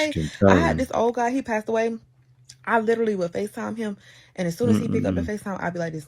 day, can I tell had you. this old guy, he passed away. I literally would FaceTime him, and as soon as he picked up the FaceTime, I'd be like this.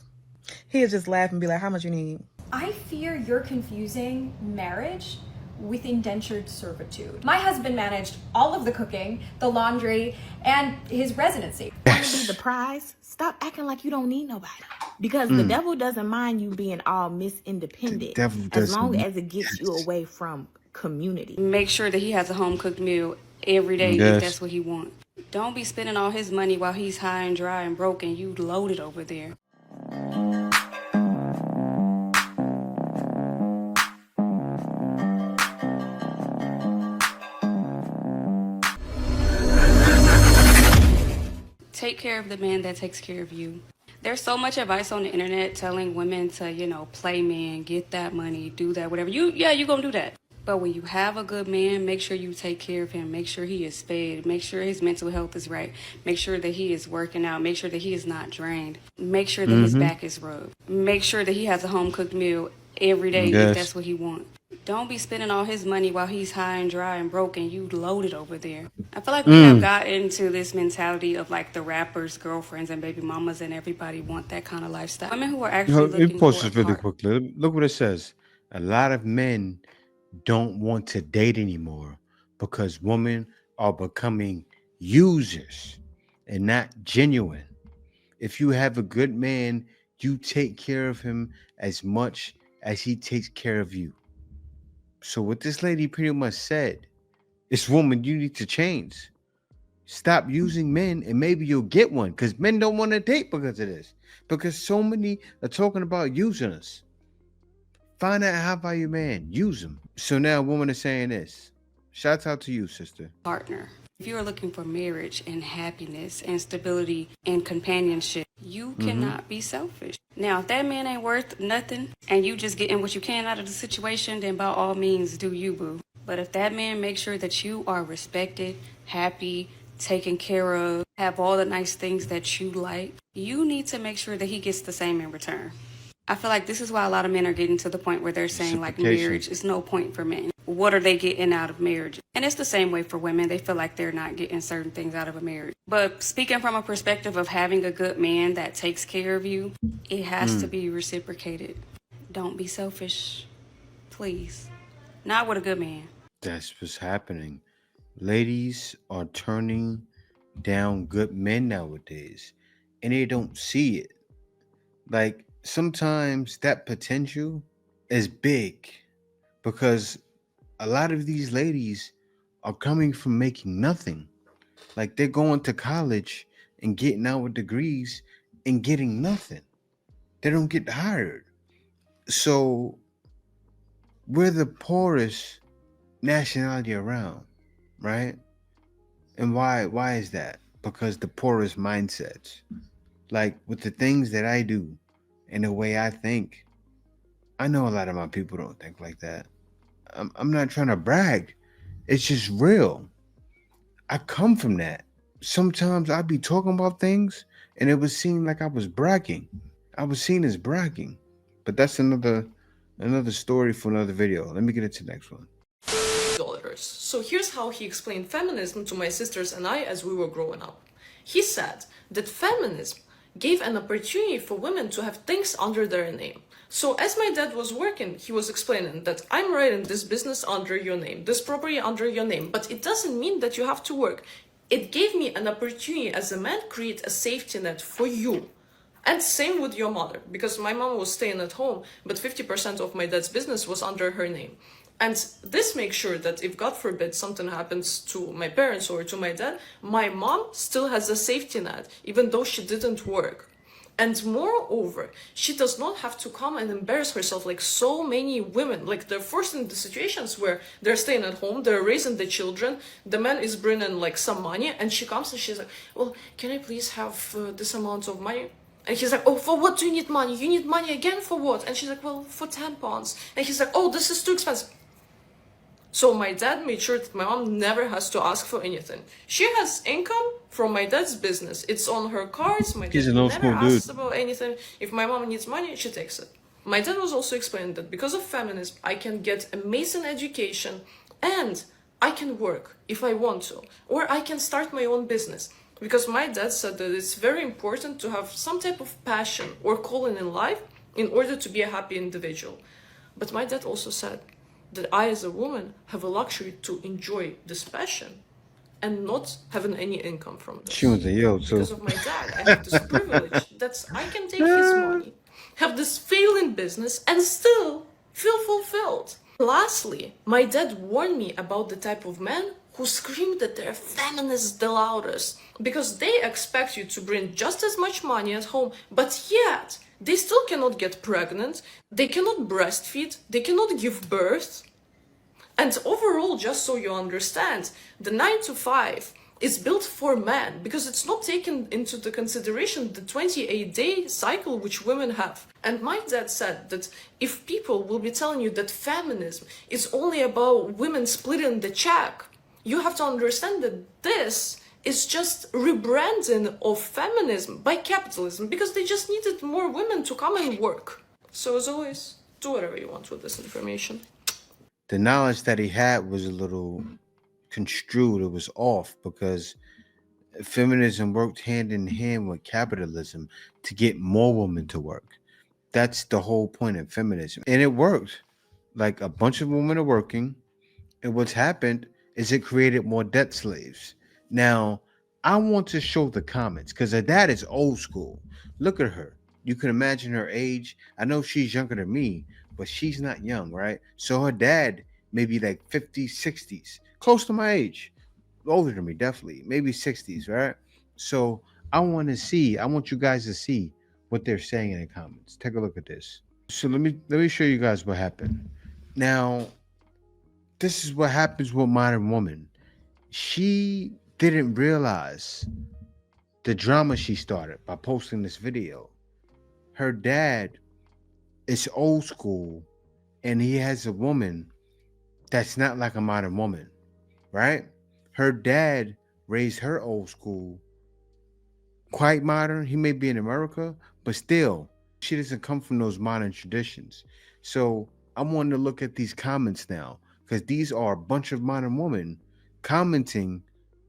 He'd just laugh and be like, how much you need? I fear you're confusing marriage with indentured servitude. My husband managed all of the cooking, the laundry, and his residency. Want to be the prize? Stop acting like you don't need nobody. Because the devil doesn't mind you being all Miss Independent as long as it gets you away from community. Make sure that he has a home-cooked meal every day if that's what he wants. Don't be spending all his money while he's high and dry and broke and you loaded over there. Take care of the man that takes care of you. There's so much advice on the internet telling women to, play men, get that money, do that, whatever. You're gonna do that. But when you have a good man, make sure you take care of him. Make sure he is fed. Make sure his mental health is right. Make sure that he is working out. Make sure that he is not drained. Make sure that his back is rubbed. Make sure that he has a home-cooked meal every day if that's what he wants. Don't be spending all his money while he's high and dry and broke and you loaded over there. I feel like we have gotten to this mentality of like the rappers, girlfriends, and baby mamas, and everybody want that kind of lifestyle. Women who are actually looking post for this a really partner. quickly. Look what it says. A lot of men don't want to date anymore because women are becoming users and not genuine. If you have a good man, you take care of him as much as he takes care of you. So what this lady pretty much said is, woman, you need to change. Stop using men and maybe you'll get one, because men don't want to date because of this. Because so many are talking about using us. Find out how value man, use them. So now a woman is saying this. Shouts out to you, sister. Partner. If you are looking for marriage and happiness and stability and companionship, you cannot be selfish. Now, if that man ain't worth nothing and you just getting what you can out of the situation, then by all means do you, boo. But if that man makes sure that you are respected, happy, taken care of, have all the nice things that you like, you need to make sure that he gets the same in return. I feel like this is why a lot of men are getting to the point where they're saying like marriage is no point for men. What are they getting out of marriage? And it's the same way for women. They feel like they're not getting certain things out of a marriage. But speaking from a perspective of having a good man that takes care of you, it has to be reciprocated. Don't be selfish, please. Not with a good man. That's what's happening. Ladies are turning down good men nowadays, and they don't see it. Like, sometimes that potential is big because a lot of these ladies are coming from making nothing. Like, they're going to college and getting out with degrees and getting nothing. They don't get hired. So we're the poorest nationality around, right? And why is that? Because the poorest mindsets. Like, with the things that I do and the way I think, I know a lot of my people don't think like that. I'm not trying to brag. It's just real. I come from that. Sometimes I'd be talking about things and it would seem like I was bragging. I was seen as bragging. But that's another story for another video. Let me get into the next one. So here's how he explained feminism to my sisters and I as we were growing up. He said that feminism gave an opportunity for women to have things under their name. So as my dad was working, he was explaining that I'm writing this business under your name, this property under your name, but it doesn't mean that you have to work. It gave me an opportunity as a man, create a safety net for you. And same with your mother, because my mom was staying at home, but 50% of my dad's business was under her name. And this makes sure that if, God forbid, something happens to my parents or to my dad, my mom still has a safety net, even though she didn't work. And moreover, she does not have to come and embarrass herself like so many women. Like, they're forced into situations where they're staying at home, they're raising the children, the man is bringing like some money, and she comes and she's like, well, can I please have this amount of money? And he's like, oh, for what do you need money? You need money again for what? And she's like, well, for tampons. And he's like, oh, this is too expensive. So my dad made sure that my mom never has to ask for anything. She has income from my dad's business. It's on her cards. My dad never asks about anything. If my mom needs money, she takes it. My dad was also explaining that because of feminism, I can get amazing education and I can work if I want to, or I can start my own business. Because my dad said that it's very important to have some type of passion or calling in life in order to be a happy individual. But my dad also said that I, as a woman, have a luxury to enjoy this passion and not having any income from this. She was a yo too. Because of my dad, I have this privilege that I can take his money, have this failing business, and still feel fulfilled. Lastly, my dad warned me about the type of men who scream that they're feminists the loudest because they expect you to bring just as much money at home, but yet they still cannot get pregnant, they cannot breastfeed, they cannot give birth. And overall, just so you understand, the 9 to 5 is built for men because it's not taken into the consideration the 28-day cycle which women have. And my dad said that if people will be telling you that feminism is only about women splitting the check, you have to understand that this is just rebranding of feminism by capitalism because they just needed more women to come and work. So as always, do whatever you want with this information. The knowledge that he had was a little construed. It was off because feminism worked hand in hand with capitalism to get more women to work. That's the whole point of feminism. And it worked. Like a bunch of women are working. And what's happened is it created more debt slaves. Now, I want to show the comments because her dad is old school. Look at her. You can imagine her age. I know she's younger than me, but she's not young, right? So her dad may be like 50s, 60s, close to my age. Older than me, definitely. Maybe 60s, right? So I want you guys to see what they're saying in the comments. Take a look at this. So let me show you guys what happened. Now, this is what happens with modern woman. She didn't realize the drama she started by posting this video. Her dad is old school and he has a woman that's not like a modern woman, right? Her dad raised her old school, quite modern. He may be in America, but still, she doesn't come from those modern traditions. So I want to look at these comments now because these are a bunch of modern women commenting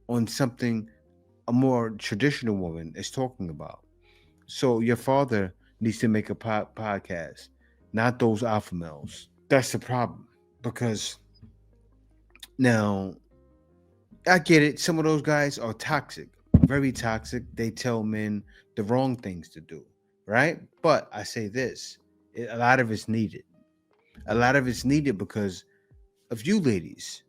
on something a more traditional woman is talking about. So your father needs to make a podcast, not those alpha males. That's the problem. Because now, I get it. Some of those guys are toxic, very toxic. They tell men the wrong things to do, right? But I say this, a lot of it's needed. A lot of it's needed because of you ladies.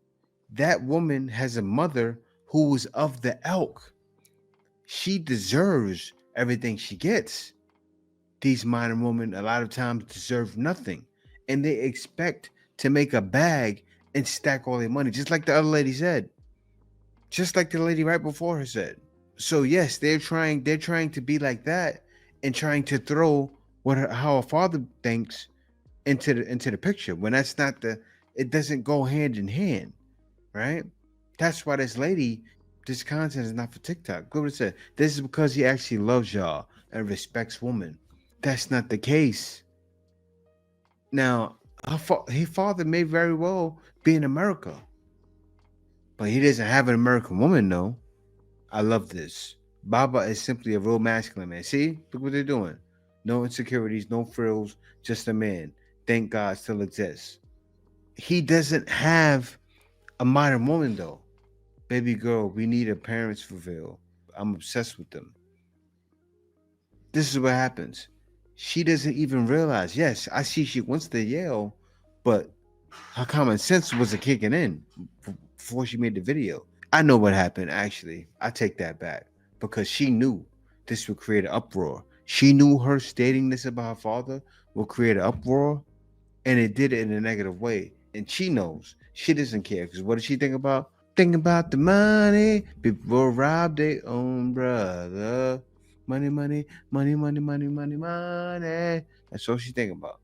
That woman has a mother who was of the elk. She deserves everything she gets. These modern women a lot of times deserve nothing. And they expect to make a bag and stack all their money, just like the other lady said. Just like the lady right before her said. So yes, they're trying to be like that and trying to throw how a father thinks into the picture when that's not it doesn't go hand in hand, right? That's why this content is not for TikTok. Look what it said. This is because he actually loves y'all and respects women. That's not the case. Now, his father may very well be in America, but he doesn't have an American woman, though. I love this. Baba is simply a real masculine man. See? Look what they're doing. No insecurities, no frills, just a man. Thank God still exists. He doesn't have a modern woman, though. Baby girl, we need a parents reveal. I'm obsessed with them. This is what happens. She doesn't even realize. Yes, I see she wants to yell, but her common sense wasn't kicking in before she made the video. I know what happened, actually. I take that back because she knew this would create an uproar. She knew her stating this about her father will create an uproar, and it did it in a negative way. And she knows. She doesn't care because what does she think about? Think about the money. People rob their own brother. Money, money, money, money, money, money, money. That's all she think about.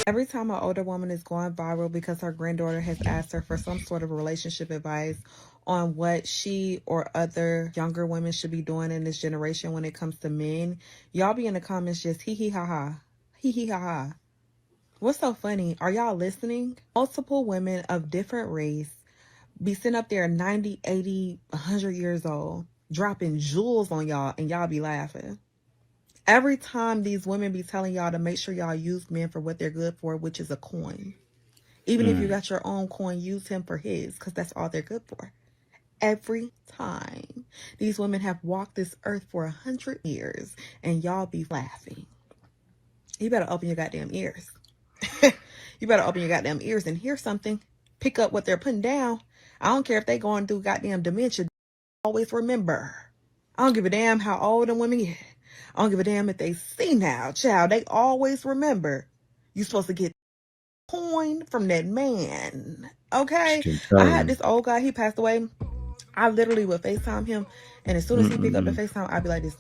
Every time an older woman is going viral because her granddaughter has asked her for some sort of relationship advice on what she or other younger women should be doing in this generation when it comes to men, y'all be in the comments just hee hee ha ha. Hee hee ha ha. What's so funny? Are y'all listening? Multiple women of different race be sitting up there 90, 80, 100 years old, dropping jewels on y'all, and y'all be laughing. Every time these women be telling y'all to make sure y'all use men for what they're good for, which is a coin. Even if you got your own coin, use him for his, because that's all they're good for. Every time these women have walked this earth for 100 years, and y'all be laughing. You better open your goddamn ears. You better open your goddamn ears and hear something. Pick up what they're putting down. I don't care if they going through goddamn dementia. Always remember. I don't give a damn how old the women get. I don't give a damn if they see now, child. They always remember. You supposed to get coin from that man. Okay? Can I tell had you. this old guy, he passed away. I literally would FaceTime him, and as soon as he picked up the Mm-mm. FaceTime, I'd be like this.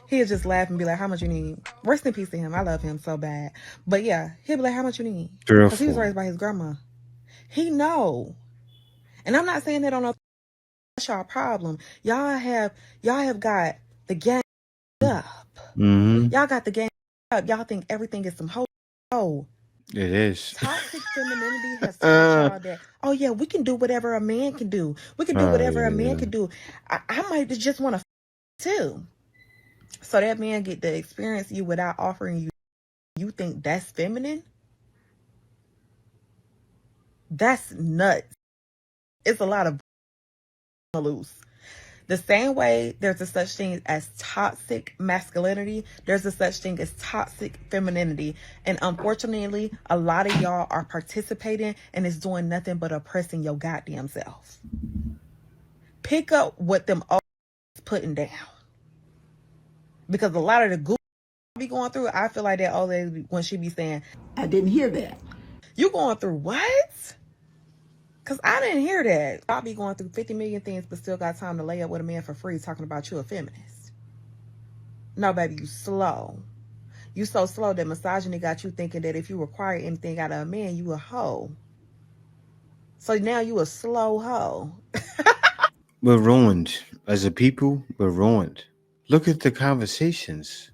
He'd just laugh and be like, how much you need? Rest in peace to him. I love him so bad. But yeah, he'd be like, how much you need? Three or Because he was four. raised by his grandma. He know. And I'm not saying that on no, that's y'all problem. Y'all have got the game up. Mm-hmm. Y'all got the game up. Y'all think everything is some hoe. It is. Toxic femininity has taught y'all that, oh yeah, we can do whatever a man can do. We can do Oh whatever a man yeah. can do. I might just want to too. So that man get to experience you without offering you. You think that's feminine? That's nuts. It's a lot of loose. The same way there's a such thing as toxic masculinity, there's a such thing as toxic femininity. And unfortunately, a lot of y'all are participating and it's doing nothing but oppressing your goddamn self. Pick up what them old putting down. Because a lot of the Google be going through, I feel like that old lady when she be saying, I didn't hear that. you going through what? Because I didn't hear that. I'll be going through 50 million things, but still got time to lay up with a man for free talking about you a feminist. No, baby, you slow. You so slow that misogyny got you thinking that if you require anything out of a man, you a hoe. So now you a slow hoe. We're ruined. As a people, we're ruined. Look at the conversations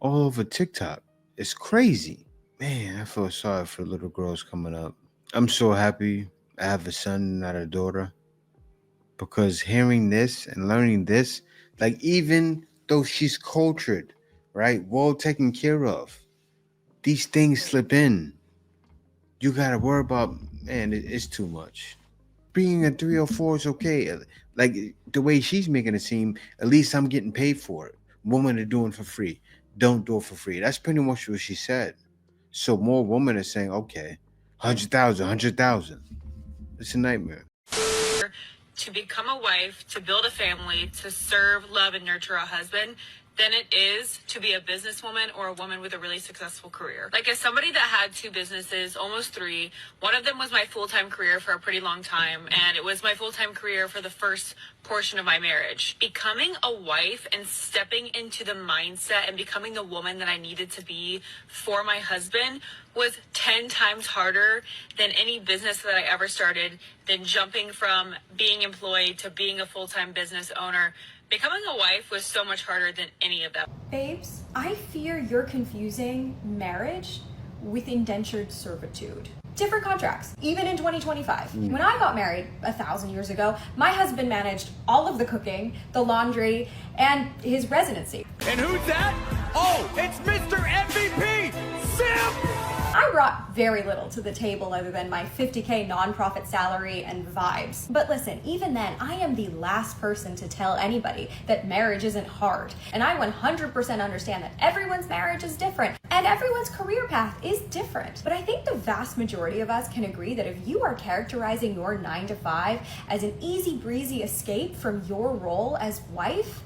all over TikTok. It's crazy. Man, I feel sorry for little girls coming up. I'm so happy I have a son, not a daughter, because hearing this and learning this, like even though she's cultured, right, well taken care of, these things slip in. You gotta worry about, man, it's too much. Being a 3 or 4 is okay. Like the way she's making it seem, at least I'm getting paid for it. Women are doing for free. Don't do it for free. That's pretty much what she said. So more women are saying, okay, 100,000, 100,000. It's a nightmare. To become a wife, to build a family, to serve, love, and nurture a husband than it is to be a businesswoman or a woman with a really successful career. Like, as somebody that had 2 businesses, almost 3, one of them was my full-time career for a pretty long time, and it was my full-time career for the first portion of my marriage. Becoming a wife and stepping into the mindset and becoming the woman that I needed to be for my husband was 10 times harder than any business that I ever started, than jumping from being employed to being a full-time business owner. Becoming a wife was so much harder than any of that. Babes, I fear you're confusing marriage with indentured servitude. Different contracts, even in 2025. When I got married 1,000 years ago, my husband managed all of the cooking, the laundry, and his residency. And who's that? Oh, it's Mr. MVP, Simp! I brought very little to the table other than my $50K nonprofit salary and vibes. But listen, even then, I am the last person to tell anybody that marriage isn't hard. And I 100% understand that everyone's marriage is different and everyone's career path is different. But I think the vast majority of us can agree that if you are characterizing your 9 to 5 as an easy breezy escape from your role as wife,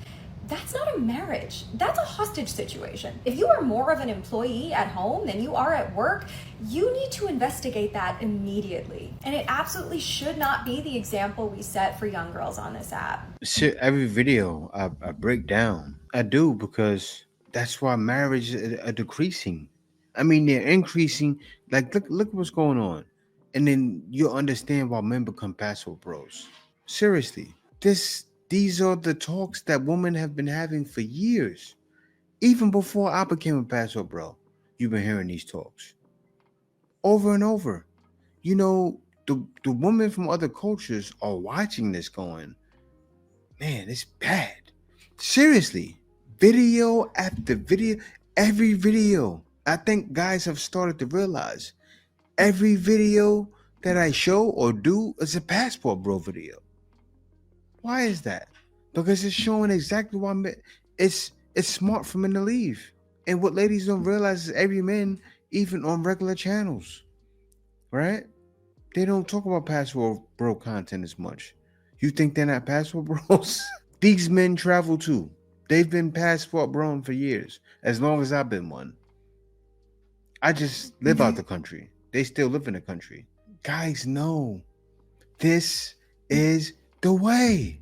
that's not a marriage. That's a hostage situation. If you are more of an employee at home than you are at work, you need to investigate that immediately. And it absolutely should not be the example we set for young girls on this app. See, every video I break down. I do because that's why marriage are decreasing. I mean, they're increasing. Like, look what's going on. And then you'll understand why men become passive bros. Seriously. These are the talks that women have been having for years. Even before I became a pastor, bro. You've been hearing these talks over and over. You know, the women from other cultures are watching this going, man, it's bad. Seriously, video after video, every video. I think guys have started to realize every video that I show or do is a passport bro video. Why is that? Because it's showing exactly why it's smart for men to leave. And what ladies don't realize is every man, even on regular channels, right? They don't talk about passport bro content as much. You think they're not passport bros? These men travel too. They've been passport bro for years, as long as I've been one. I just live out the country. They still live in the country. Guys, no. This is the way.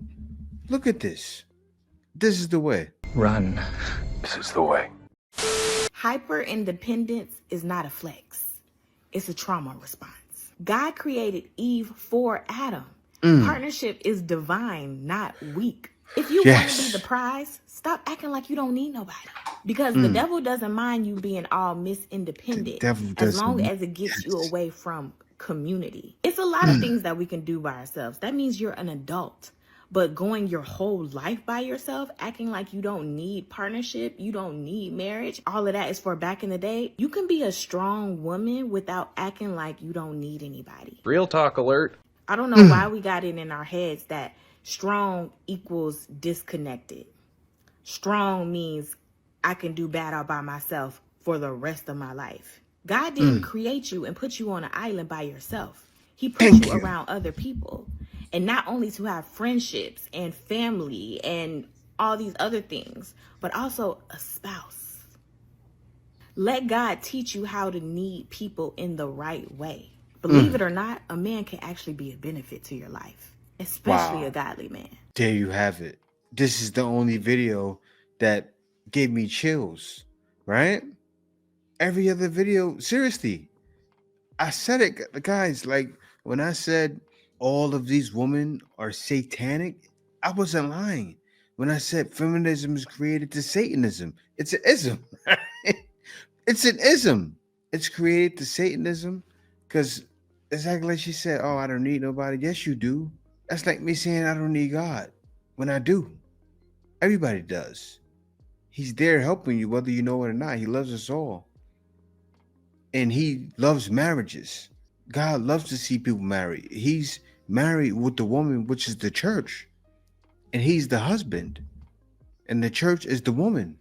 Look at this. This is the way. Run. This is the way. Hyper independence is not a flex. It's a trauma response. God created Eve for Adam. Partnership is divine, not weak. If you want to be the prize, stop acting like you don't need nobody. Because the devil doesn't mind you being all Miss Independent as long as it gets you away from community. It's a lot of things that we can do by ourselves. That means you're an adult. But going your whole life by yourself, acting like you don't need partnership, you don't need marriage, all of that is for back in the day. You can be a strong woman without acting like you don't need anybody. Real talk alert. I don't know why we got it in our heads that strong equals disconnected. Strong means I can do bad all by myself for the rest of my life. God didn't create you and put you on an island by yourself. He put you around other people. And not only to have friendships and family and all these other things, but also a spouse. Let God teach you how to need people in the right way. Believe it or not, a man can actually be a benefit to your life, especially a godly man. There you have it. This is the only video that gave me chills, right? Every other video, seriously, I said it, guys, like when I said all of these women are satanic, I wasn't lying. When I said feminism is created to Satanism, it's an ism. It's an ism. It's created to Satanism because exactly like she said, oh, I don't need nobody. Yes, you do. That's like me saying I don't need God when I do. Everybody does. He's there helping you whether you know it or not. He loves us all. And he loves marriages. God loves to see people married. He's married with the woman, which is the church. And he's the husband. And the church is the woman.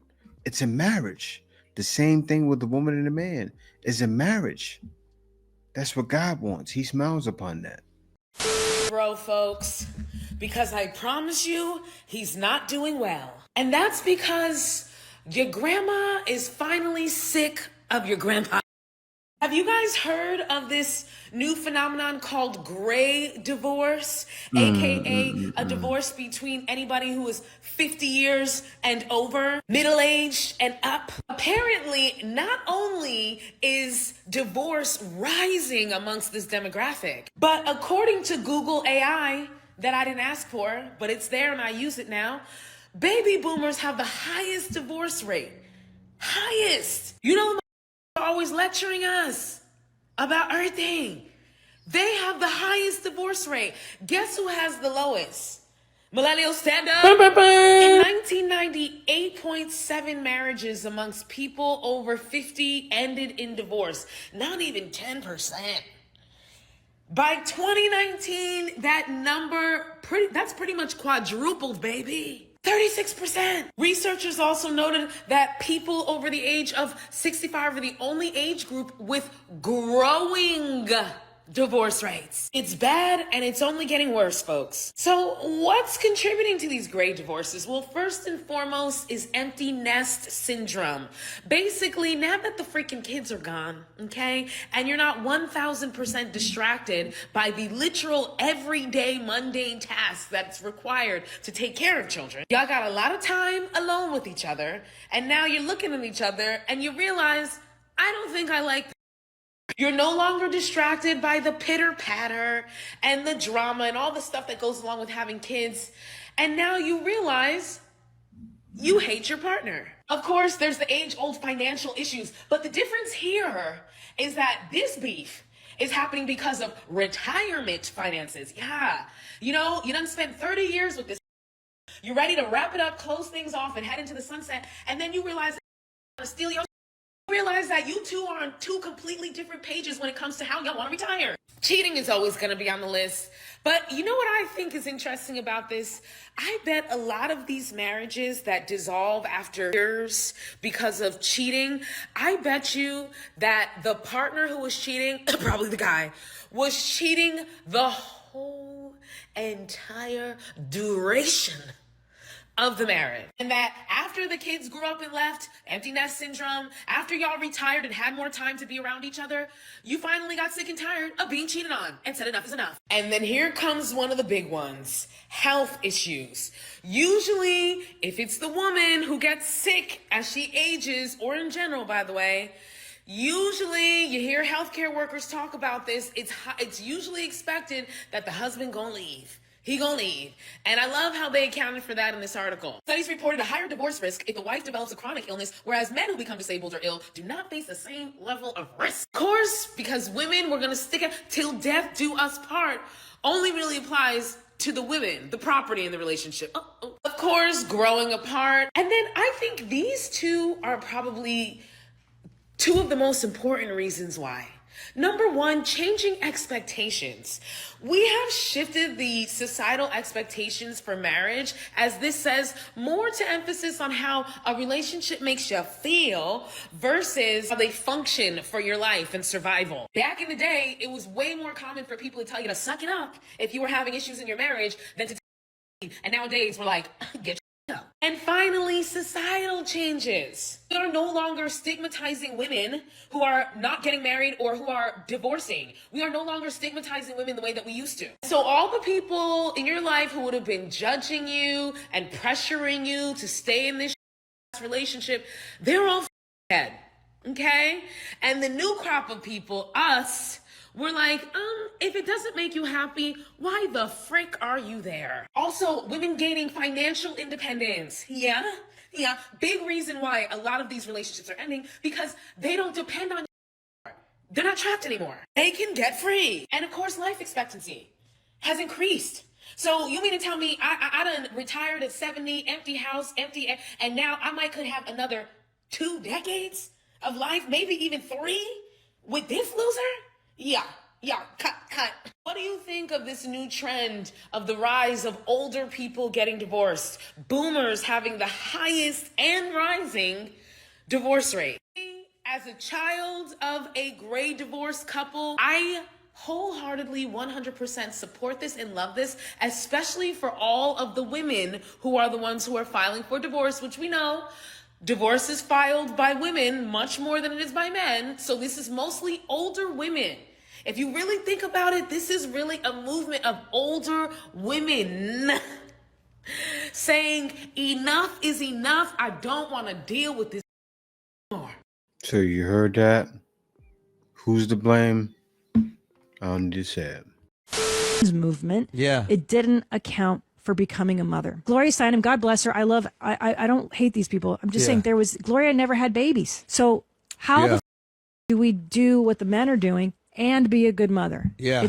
It's a marriage. The same thing with the woman and the man. It's a marriage. That's what God wants. He smiles upon that. Bro, folks, because I promise you, he's not doing well. And that's because your grandma is finally sick of your grandpa. Have you guys heard of this new phenomenon called gray divorce, aka a divorce between anybody who is 50 years and over, middle-aged and up? Apparently, not only is divorce rising amongst this demographic, but according to Google AI, that I didn't ask for, but it's there and I use it now, baby boomers have the highest divorce rate. Highest. You know, always lecturing us about everything. They have the highest divorce rate. Guess who has the lowest? Millennials, stand up. In 1990, 8.7 marriages amongst people over 50 ended in divorce. Not even 10%. By 2019, that number, that's pretty much quadrupled, baby. 36%. Researchers also noted that people over the age of 65 are the only age group with growing divorce rates. It's bad and it's only getting worse, folks. So what's contributing to these gray divorces? Well, first and foremost is empty nest syndrome. Basically, now that the freaking kids are gone, okay, and you're not 1000% distracted by the literal everyday mundane tasks that's required to take care of children, y'all got a lot of time alone with each other, and now you're looking at each other and you realize, I don't think I like this. You're no longer distracted by the pitter patter and the drama and all the stuff that goes along with having kids. And now you realize you hate your partner. Of course, there's the age-old financial issues, but the difference here is that this beef is happening because of retirement finances. Yeah. You know, you done spent 30 years with this. You're ready to wrap it up, close things off, and head into the sunset. And then you realize to steal your. Realize that you two are on two completely different pages when it comes to how y'all want to retire. Cheating is always going to be on the list. But you know what I think is interesting about this? I bet a lot of these marriages that dissolve after years because of cheating, I bet you that the partner who was cheating, probably the guy, was cheating the whole entire duration of the marriage. And that after the kids grew up and left, empty nest syndrome, after y'all retired and had more time to be around each other, you finally got sick and tired of being cheated on and said enough is enough. And then here comes one of the big ones, health issues. Usually, if it's the woman who gets sick as she ages, or in general, by the way, usually you hear healthcare workers talk about this, it's usually expected that the husband gonna leave. He gonna leave. And I love how they accounted for that in this article. Studies reported a higher divorce risk if the wife develops a chronic illness, whereas men who become disabled or ill do not face the same level of risk. Of course, because women were gonna stick it till death do us part only really applies to the women, the property in the relationship. Of course, growing apart. And then I think these two are probably two of the most important reasons why. Number one, changing expectations. We have shifted the societal expectations for marriage, as this says more to emphasis on how a relationship makes you feel versus how they function for your life and survival. Back in the day, it was way more common for people to tell you to suck it up if you were having issues in your marriage than to tell you. And nowadays, we're like, get up. And finally, societal changes. We are no longer stigmatizing women who are not getting married or who are divorcing. We are no longer stigmatizing women the way that we used to. So all the people in your life who would have been judging you and pressuring you to stay in this relationship, they're all dead. Okay? And the new crop of people, us, we're like, if it doesn't make you happy, why the frick are you there? Also, women gaining financial independence. Yeah. Big reason why a lot of these relationships are ending, because they don't depend on you. They're not trapped anymore. They can get free. And of course, life expectancy has increased. So you mean to tell me I done retired at 70, empty house, empty, and now I might could have another 2 decades of life, maybe even 3 with this loser? Yeah, cut. What do you think of this new trend of the rise of older people getting divorced? Boomers having the highest and rising divorce rate. As a child of a gray divorce couple, I wholeheartedly 100% support this and love this, especially for all of the women who are the ones who are filing for divorce, which we know divorce is filed by women much more than it is by men. So this is mostly older women. If you really think about it, this is really a movement of older women saying enough is enough. I don't want to deal with this anymore. So you heard that? Who's to blame? I don't need to say it. Movement. Yeah. It didn't account for becoming a mother. Gloria Steinem, God bless her. I don't hate these people. I'm just saying Gloria never had babies. So how the do we do what the men are doing and be a good mother? Yeah.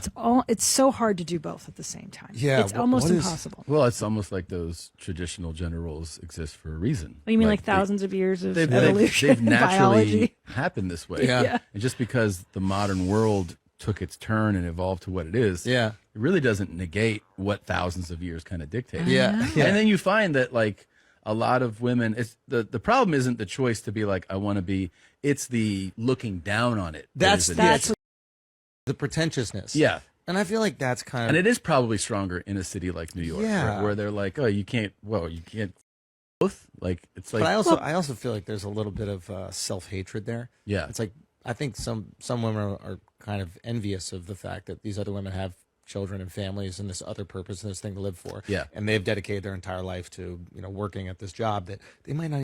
It's so hard to do both at the same time. Yeah. It's almost impossible. Well, it's almost like those traditional gender roles exist for a reason. You mean like thousands of years of evolution? They've naturally biology. happened this way. Yeah. And just because the modern world took its turn and evolved to what it is, it really doesn't negate what thousands of years kind of dictate. Yeah. And then you find that like a lot of women, it's the problem isn't the choice to be like, I want to be, it's the looking down on it. That's the pretentiousness. Yeah. And I feel like that's kind of... And it is probably stronger in a city like New York, where they're like, oh, you can't both. Like, it's like... But I also feel like there's a little bit of self-hatred there. Yeah. It's like, I think some women are kind of envious of the fact that these other women have children and families and this other purpose and this thing to live for. Yeah. And they've dedicated their entire life to, working at this job that they might not...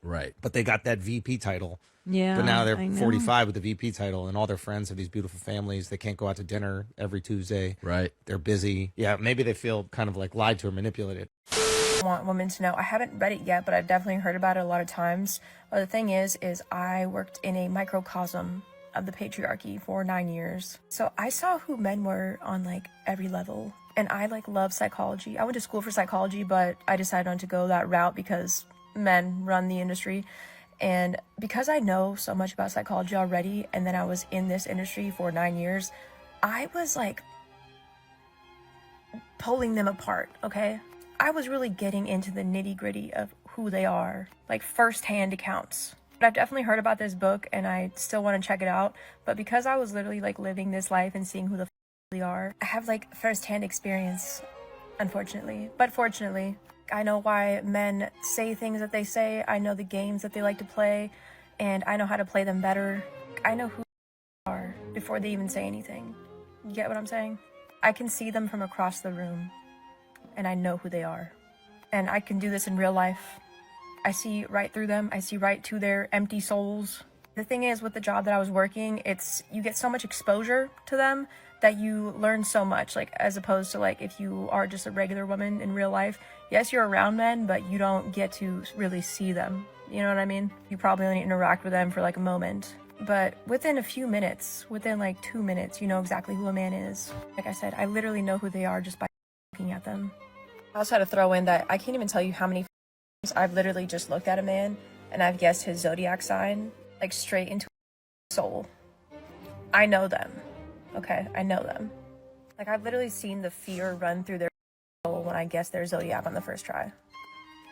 Right. But they got that VP title. Yeah. But now they're 45 with the VP title, and all their friends have these beautiful families. They can't go out to dinner every Tuesday. Right. They're busy. Yeah, maybe they feel kind of like lied to or manipulated. I want women to know. I haven't read it yet, but I've definitely heard about it a lot of times. But the thing is I worked in a microcosm of the patriarchy for 9 years. So I saw who men were on like every level. And I like love psychology. I went to school for psychology, but I decided not to go that route because men run the industry. And because I know so much about psychology already, and then I was in this industry for 9 years, I was like pulling them apart, okay? I was really getting into the nitty-gritty of who they are, like first-hand accounts. I've definitely heard about this book and I still want to check it out, but because I was literally like living this life and seeing who the they are, I have like first-hand experience, unfortunately. But fortunately, I know why men say things that they say, I know the games that they like to play, and I know how to play them better. I know who they are before they even say anything. You get what I'm saying? I can see them from across the room, and I know who they are. And I can do this in real life. I see right through them. I see right to their empty souls. The thing is, with the job that I was working, you get so much exposure to them that you learn so much, like as opposed to like if you are just a regular woman in real life. Yes, you're around men, but you don't get to really see them. You know what I mean? You probably only interact with them for like a moment. But within a few minutes, within like 2 minutes, you know exactly who a man is. Like I said, I literally know who they are just by looking at them. I also had to throw in that I can't even tell you how many times I've literally just looked at a man and I've guessed his zodiac sign, like straight into his soul. I know them. Okay, I know them. Like I've literally seen the fear run through their soul when I guessed their zodiac on the first try.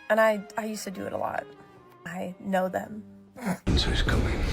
And I used to do it a lot. I know them. So it's coming.